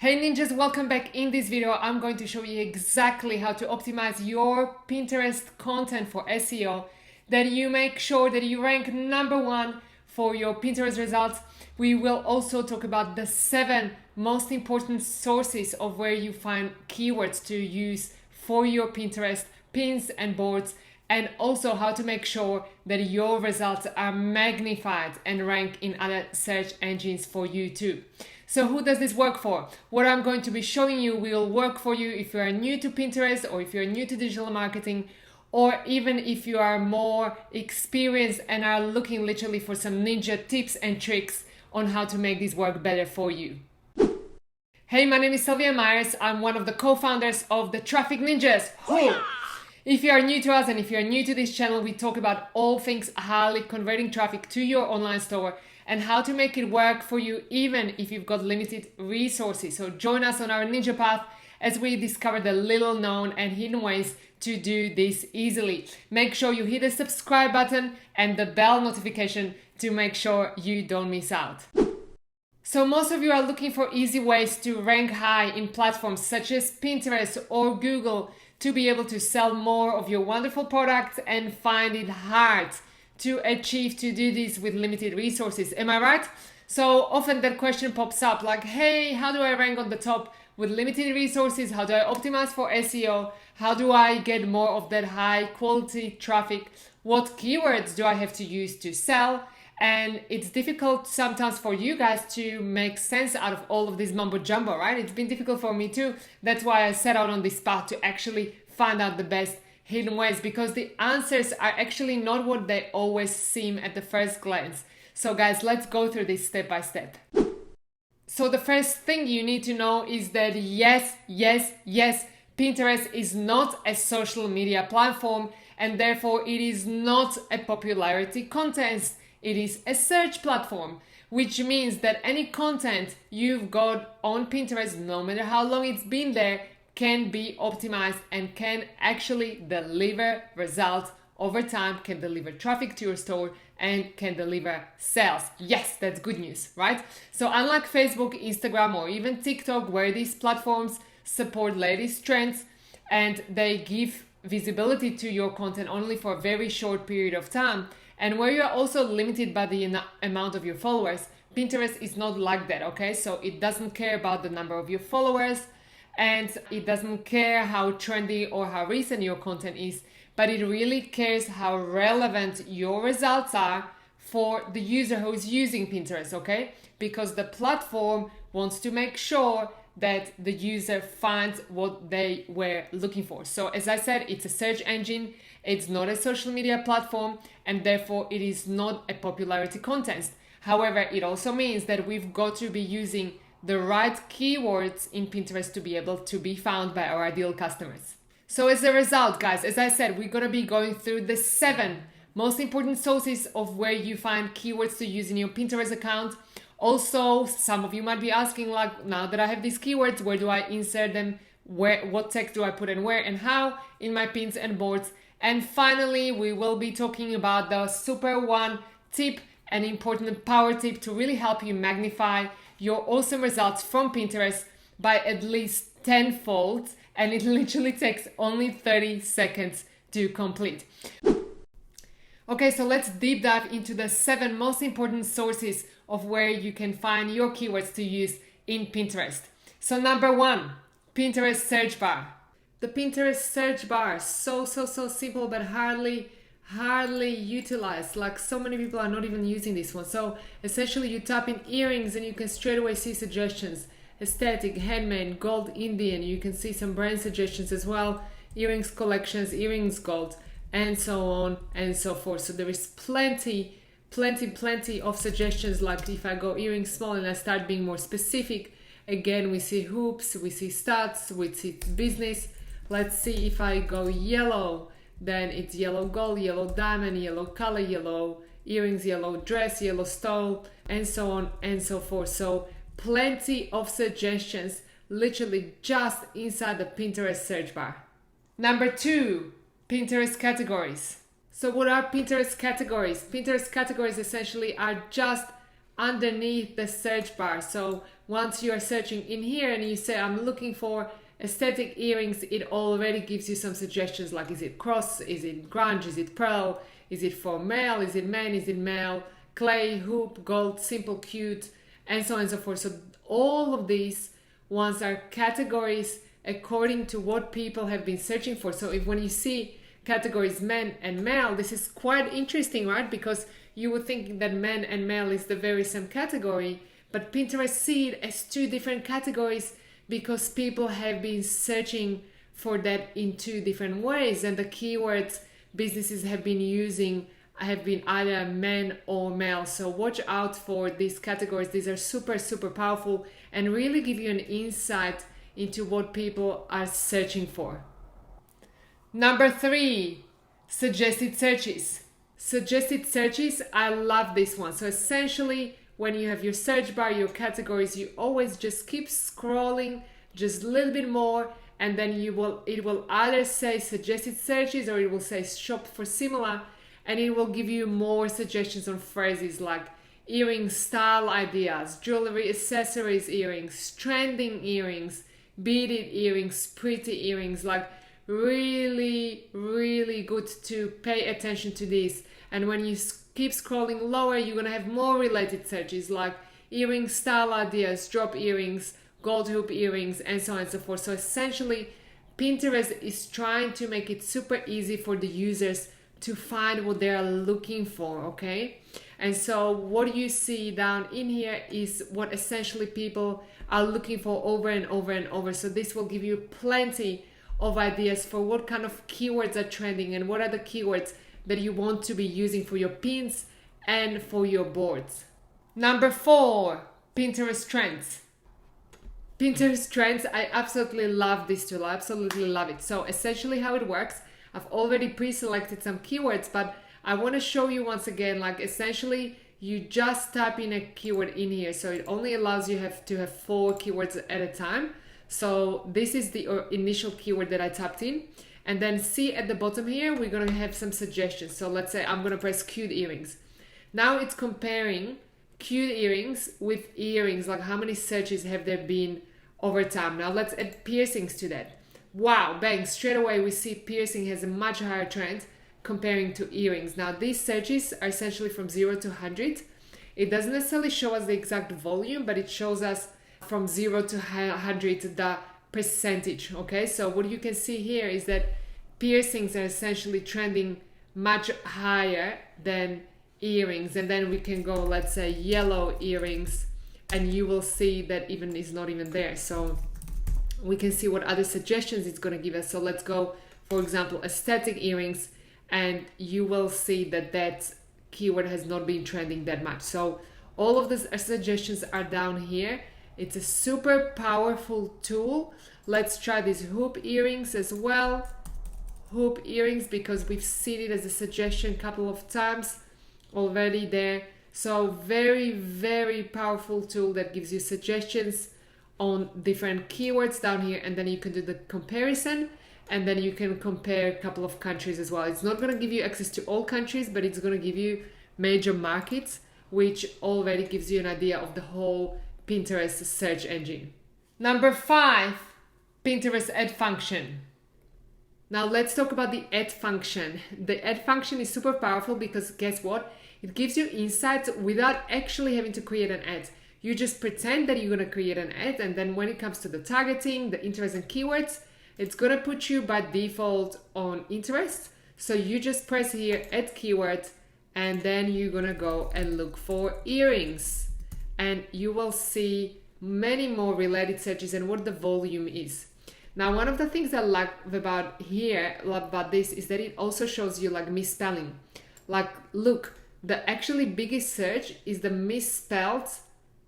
Hey ninjas, welcome back. In this video, I'm going to show you exactly how to optimize your Pinterest content for SEO, that you make sure that you rank number one for your Pinterest results. We will also talk about the 7 most important sources of where you find keywords to use for your Pinterest pins and boards, and also how to make sure that your results are magnified and rank in other search engines for you too. So who does this work for? What I'm going to be showing you will work for you if you are new to Pinterest, or if you're new to digital marketing, or even if you are more experienced and are looking literally for some ninja tips and tricks on how to make this work better for you. Hey, my name is Silvia Myers. I'm one of the co-founders of the Traffic Ninjas. If you are new to us and if you're new to this channel, we talk about all things highly converting traffic to your online store and how to make it work for you even if you've got limited resources. So join us on our ninja path as we discover the little known and hidden ways to do this easily. Make sure you hit the subscribe button and the bell notification to make sure you don't miss out. So most of you are looking for easy ways to rank high in platforms such as Pinterest or Google to be able to sell more of your wonderful products, and find it hard to achieve to do this with limited resources. Am I right? So often that question pops up like, hey, how do I rank on the top with limited resources? How do I optimize for SEO? How do I get more of that high quality traffic? What keywords do I have to use to sell? And it's difficult sometimes for you guys to make sense out of all of this mumbo jumbo, right? It's been difficult for me too. That's why I set out on this path to actually find out the best hidden ways, because the answers are actually not what they always seem at the first glance. So guys, let's go through this step by step. So the first thing you need to know is that yes, Pinterest is not a social media platform, and therefore it is not a popularity contest. It is a search platform, which means that any content you've got on Pinterest, no matter how long it's been there, can be optimized and can actually deliver results over time, can deliver traffic to your store, and can deliver sales. Yes, that's good news, right? So unlike Facebook, Instagram, or even TikTok, where these platforms support latest trends and they give visibility to your content only for a very short period of time, and where you're also limited by the amount of your followers, Pinterest is not like that, okay? So it doesn't care about the number of your followers, and it doesn't care how trendy or how recent your content is, but it really cares how relevant your results are for the user who is using Pinterest, okay? Because the platform wants to make sure that the user finds what they were looking for. So as I said, it's a search engine, it's not a social media platform, and therefore it is not a popularity contest. However, it also means that we've got to be using the right keywords in Pinterest to be able to be found by our ideal customers. So as a result, guys, as I said, we're going to be going through the 7 most important sources of where you find keywords to use in your Pinterest account. Also, some of you might be asking, like, now that I have these keywords, where do I insert them? What text do I put in where and how in my pins and boards? And finally, we will be talking about the super one tip, an important power tip to really help you magnify your awesome results from Pinterest by at least 10-fold, and it literally takes only 30 seconds to complete. Okay, so let's deep dive into the 7 most important sources of where you can find your keywords to use in Pinterest. So number 1, Pinterest search bar. The Pinterest search bar, so simple, but hardly utilized. Like, so many people are not even using this one. So essentially you tap in earrings and you can straight away see suggestions. Aesthetic, handmade, gold, Indian. You can see some brand suggestions as well. Earrings collections, earrings gold, and so on and so forth. So there is plenty of suggestions. Like if I go earrings small and I start being more specific, again, we see hoops, we see studs, we see business. Let's see, if I go yellow, then it's yellow gold, yellow diamond, yellow color, yellow earrings, yellow dress, yellow stole, and so on and so forth. So plenty of suggestions literally just inside the Pinterest search bar. Number 2, Pinterest categories. So what are Pinterest categories? Pinterest categories essentially are just underneath the search bar. So once you are searching in here and you say, I'm looking for aesthetic earrings, it already gives you some suggestions like, is it cross, is it grunge, is it pearl, is it for male, is it man, is it male, clay, hoop, gold, simple, cute, and so on and so forth. So all of these ones are categories according to what people have been searching for. So if when you see categories men and male, this is quite interesting, right? Because you would think that men and male is the very same category, but Pinterest see it as two different categories because people have been searching for that in two different ways, and the keywords businesses have been using have been either men or male. So watch out for these categories. These are super, super powerful and really give you an insight into what people are searching for. Number 3, suggested searches. Suggested searches, I love this one. So essentially, when you have your search bar, your categories, you always just keep scrolling just a little bit more, and then it will either say suggested searches or it will say shop for similar, and it will give you more suggestions on phrases like earring style ideas, jewelry accessories earrings, trending earrings, beaded earrings, pretty earrings. Like really, really good to pay attention to this. And when you keep scrolling lower, you're gonna have more related searches like earring style ideas, drop earrings, gold hoop earrings, and so on and so forth. So essentially, Pinterest is trying to make it super easy for the users to find what they're looking for, okay? And so what you see down in here is what essentially people are looking for over and over and over. So this will give you plenty of ideas for what kind of keywords are trending and what are the keywords that you want to be using for your pins and for your boards. Number 4, Pinterest trends. Pinterest trends, I absolutely love this tool. I absolutely love it. So essentially how it works, I've already pre-selected some keywords, but I want to show you once again, like essentially you just type in a keyword in here. So it only allows you to have 4 keywords at a time. So this is the initial keyword that I typed in. And then see at the bottom here, we're going to have some suggestions. So let's say I'm going to press cute earrings. Now it's comparing cute earrings with earrings, like how many searches have there been over time. Now let's add piercings to that. Wow, bang, straight away we see piercing has a much higher trend comparing to earrings. Now these searches are essentially from 0 to 100. It doesn't necessarily show us the exact volume, but it shows us from 0 to 100 the percentage, okay? So what you can see here is that piercings are essentially trending much higher than earrings. And then we can go, let's say, yellow earrings, and you will see that even is not even there. So we can see what other suggestions it's going to give us. So let's go, for example, aesthetic earrings, and you will see that that keyword has not been trending that much. So all of the suggestions are down here. It's a super powerful tool. Let's try these hoop earrings as well. Hoop earrings, because we've seen it as a suggestion a couple of times already there. So very, very powerful tool that gives you suggestions on different keywords down here, and then you can do the comparison, and then you can compare a couple of countries as well. It's not going to give you access to all countries, but it's going to give you major markets, which already gives you an idea of the whole Pinterest search engine. Number 5, Pinterest add function. Now let's talk about the add function. The add function is super powerful because guess what? It gives you insights without actually having to create an ad. You just pretend that you're going to create an ad, and then when it comes to the targeting, the interest and keywords, it's going to put you by default on interest. So you just press here, add keyword, and then you're going to go and look for earrings. And you will see many more related searches and what the volume is. Now, one of the things I like about this is that it also shows you like misspelling. Like, look, the actually biggest search is the misspelled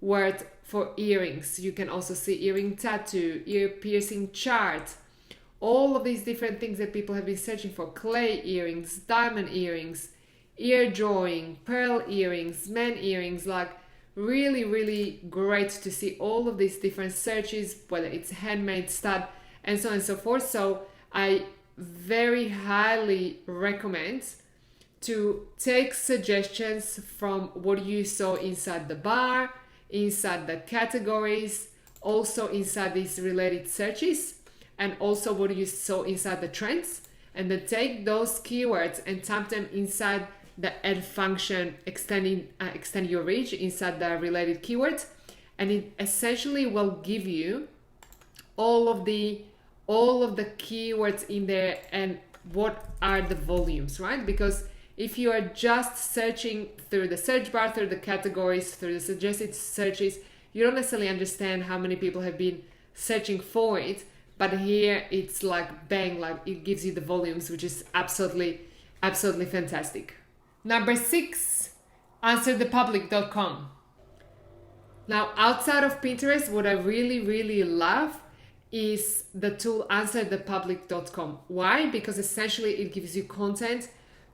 word for earrings. You can also see earring tattoo, ear piercing chart, all of these different things that people have been searching for. Clay earrings, diamond earrings, ear drawing, pearl earrings, man earrings. Like really, really great to see all of these different searches, whether it's handmade, stud, and so on and so forth. So I very highly recommend to take suggestions from what you saw inside the bar, inside the categories, also inside these related searches, and also what you saw inside the trends, and then take those keywords and type them inside the add function, extend your reach inside the related keywords, and it essentially will give you all of the keywords in there and what are the volumes, right? Because if you are just searching through the search bar, through the categories, through the suggested searches, you don't necessarily understand how many people have been searching for it. But here it's like bang, like it gives you the volumes, which is absolutely fantastic. Number 6, answerthepublic.com. Now, outside of Pinterest, what I really love is the tool answerthepublic.com. Why? Because essentially it gives you content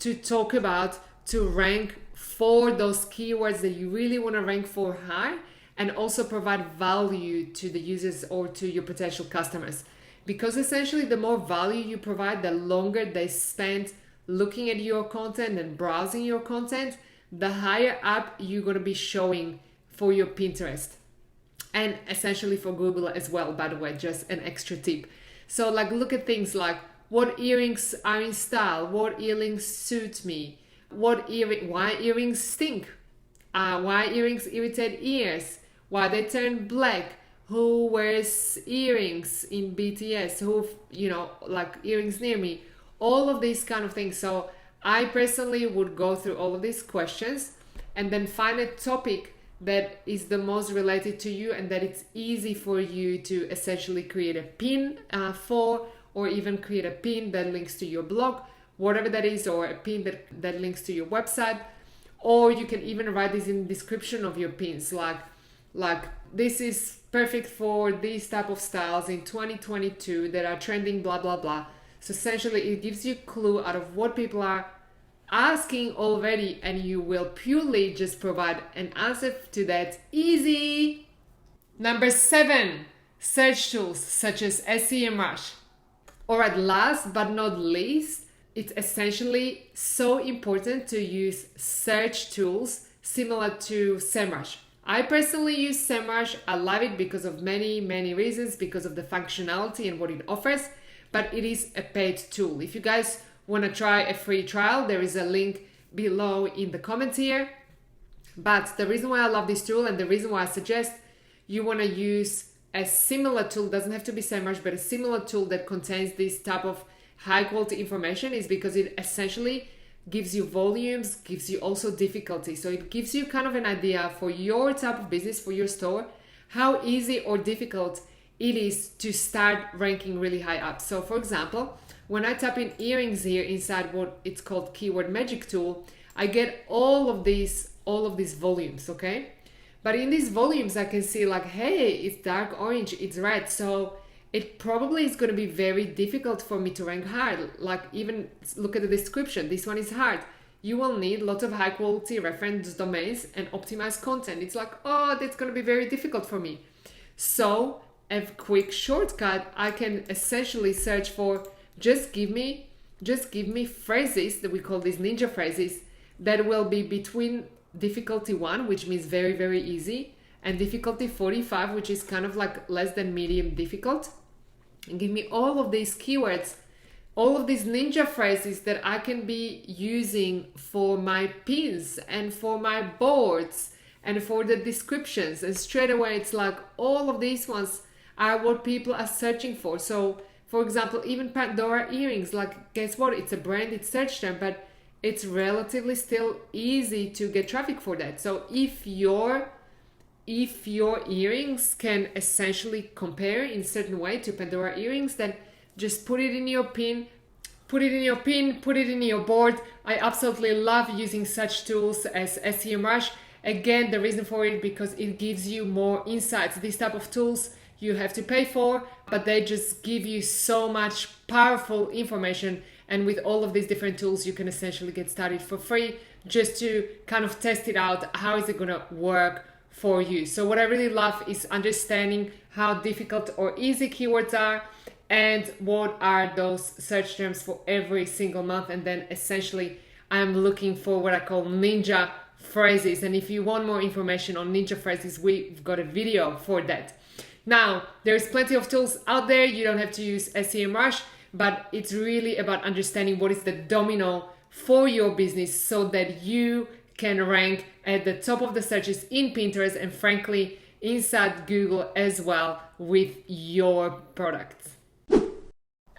to talk about, to rank for those keywords that you really want to rank for high, and also provide value to the users or to your potential customers. Because essentially the more value you provide, the longer they spend looking at your content and browsing your content, the higher up you're going to be showing for your Pinterest. And essentially for Google as well, by the way, just an extra tip. So like look at things like what earrings are in style, what earrings suit me, why earrings stink, why earrings irritate ears, why they turn black, who wears earrings in BTS, who, like earrings near me, all of these kind of things. So I personally would go through all of these questions and then find a topic that is the most related to you and that it's easy for you to essentially create a pin for, or even create a pin that links to your blog, whatever that is, or a pin that links to your website. Or you can even write this in the description of your pins, like this is perfect for these type of styles in 2022 that are trending, blah blah blah. So essentially it gives you a clue out of what people are asking already, and you will purely just provide an answer to that. Easy. Number 7, search tools such as Semrush. Alright, last but not least, it's essentially so important to use search tools similar to Semrush. I personally use Semrush. I love it because of many reasons, because of the functionality and what it offers, but it is a paid tool. If you guys want to try a free trial, there is a link below in the comments here. But the reason why I love this tool and the reason why I suggest you want to use a similar tool, doesn't have to be Semrush, but a similar tool that contains this type of high quality information, is because it essentially gives you volumes, gives you also difficulty. So it gives you kind of an idea for your type of business, for your store, how easy or difficult it is to start ranking really high up. So for example, when I type in earrings here inside what it's called Keyword Magic Tool, I get all of these volumes, okay? But in these volumes, I can see like, hey, it's dark orange, it's red. So it probably is going to be very difficult for me to rank high. Like even look at the description. This one is hard. You will need lots of high quality reference domains and optimized content. It's like, oh, that's going to be very difficult for me. So a quick shortcut, I can essentially search for just give me phrases that we call these ninja phrases that will be between difficulty 1, which means very easy, and difficulty 45, which is kind of like less than medium difficult. And give me all of these keywords, all of these ninja phrases that I can be using for my pins and for my boards and for the descriptions. And straight away, it's like all of these ones are what people are searching for. So for example, even Pandora earrings, like guess what? It's a brand, it's search term, but it's relatively still easy to get traffic for that. So if your earrings can essentially compare in certain way to Pandora earrings, then just put it in your pin, put it in your board. I absolutely love using such tools as Semrush. Again, the reason for it, because it gives you more insights. These type of tools you have to pay for, but they just give you so much powerful information. And with all of these different tools, you can essentially get started for free just to kind of test it out. How is it going to work for you? So what I really love is understanding how difficult or easy keywords are and what are those search terms for every single month. And then essentially I'm looking for what I call ninja phrases. And if you want more information on ninja phrases, we've got a video for that. Now, there's plenty of tools out there. You don't have to use Semrush, but it's really about understanding what is the domino for your business so that you can rank at the top of the searches in Pinterest and frankly inside Google as well with your products.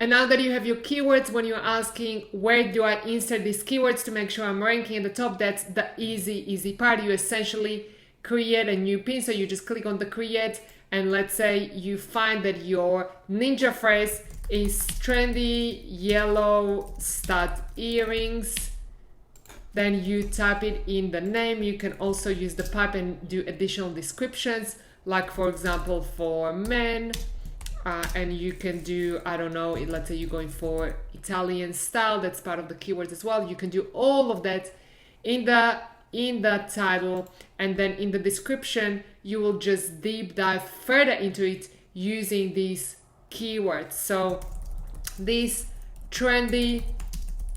And now that you have your keywords, when you're asking where do I insert these keywords to make sure I'm ranking at the top, that's the easy part. You essentially create a new pin. So you just click on the create, and let's say you find that your ninja phrase is trendy yellow stud earrings. Then you type it in the name. You can also use the pipe and do additional descriptions, like for example for men. And you can do, I don't know, let's say you're going for Italian style, that's part of the keywords as well. You can do all of that in the title, and then in the description you will just deep dive further into it using these keywords. So these trendy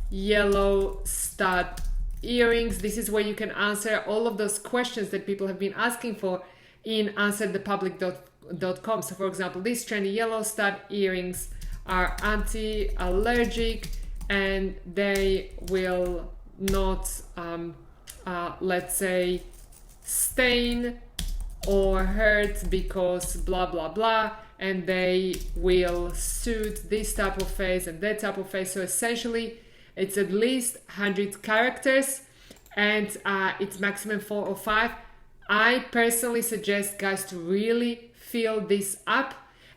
yellow stud earrings, this is where you can answer all of those questions that people have been asking for in answerthepublic.com. So for example, these trendy yellow stud earrings are anti-allergic and they will not let's say stain or hurt because blah blah blah, and they will suit this type of face and that type of face. So essentially it's at least 100 characters and it's maximum 4 or 5. I personally suggest guys to really fill this up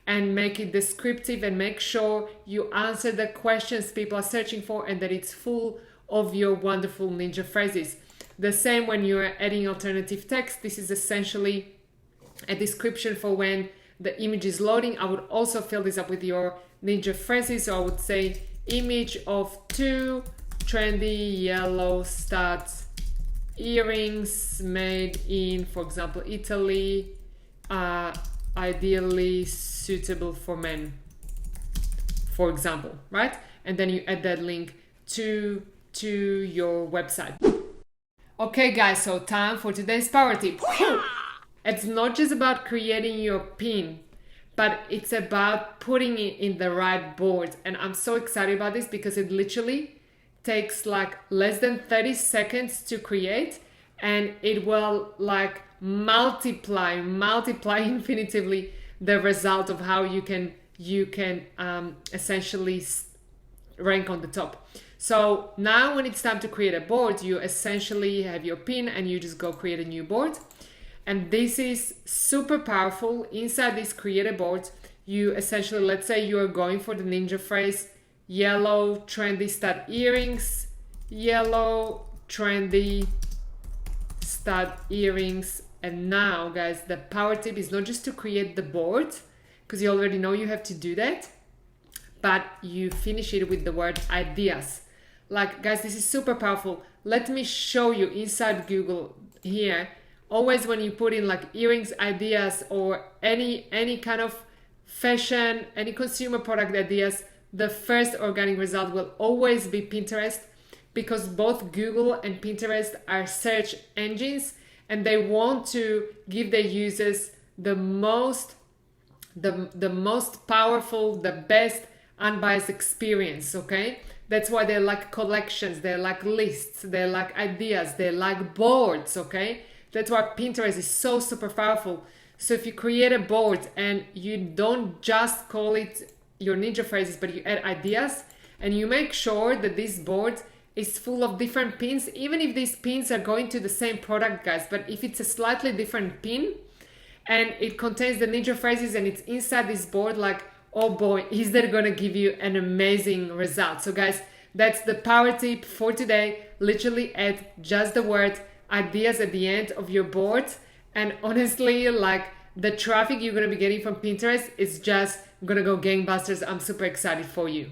and make it descriptive and make sure you answer the questions people are searching for and that it's full of your wonderful ninja phrases. The same when you're adding alternative text. This is essentially a description for when the image is loading. I would also fill this up with your ninja phrases. So I would say image of 2 trendy yellow stud earrings made in, for example, Italy, ideally suitable for men, for example, right? And then you add that link to your website. Okay guys, so time for today's power tip. It's not just about creating your pin, but it's about putting it in the right board. And I'm so excited about this because it literally takes like less than 30 seconds to create, and it will like multiply infinitively the result of how you can essentially rank on the top. So now when it's time to create a board, you essentially have your pin and you just go create a new board. And this is super powerful. Inside this create a board, you essentially, let's say you are going for the ninja phrase, yellow trendy stud earrings, yellow trendy stud earrings. And now guys, the power tip is not just to create the board, because you already know you have to do that, but you finish it with the word ideas. Like guys, this is super powerful. Let me show you inside Google here. Always when you put in like earrings ideas or any kind of fashion, any consumer product ideas, the first organic result will always be Pinterest, because both Google and Pinterest are search engines and they want to give their users the most powerful, the best unbiased experience, okay? That's why they're like collections, they're like lists, they're like ideas, they're like boards, okay? That's why Pinterest is so super powerful. So if you create a board and you don't just call it your ninja phrases, but you add ideas and you make sure that this board is full of different pins, even if these pins are going to the same product, guys, but if it's a slightly different pin and it contains the ninja phrases and it's inside this board, like, oh boy, is that gonna give you an amazing result. So guys, that's the power tip for today. Literally add just the word ideas at the end of your board, and honestly, like, the traffic you're gonna be getting from Pinterest is just gonna go gangbusters. I'm super excited for you.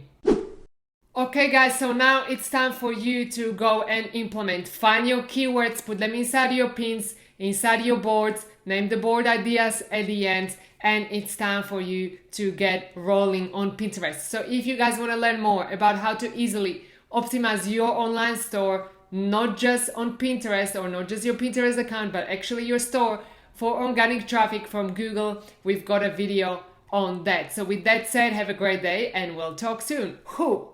Okay guys, so now it's time for you to go and implement. Find your keywords, put them inside your pins, inside your boards, name the board ideas at the end, and it's time for you to get rolling on Pinterest. So if you guys want to learn more about how to easily optimize your online store, not just on Pinterest or not just your Pinterest account, but actually your store for organic traffic from Google. We've got a video on that. So with that said, have a great day and we'll talk soon. Whew.